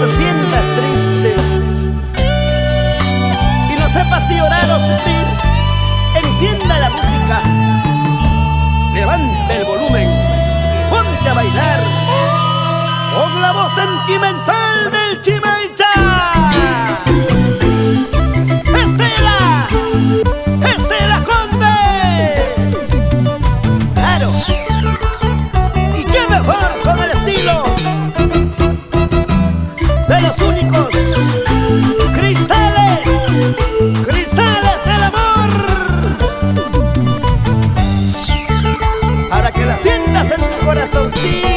te sientas triste y no sepas si llorar o sufrir, encienda la música, levante el volumen y ponte a bailar con la voz sentimental del Chimaicha. Estela Conde. Claro, y qué mejor con el estilo de los únicos cristales, cristales del amor, para que la sientas en tu corazoncito.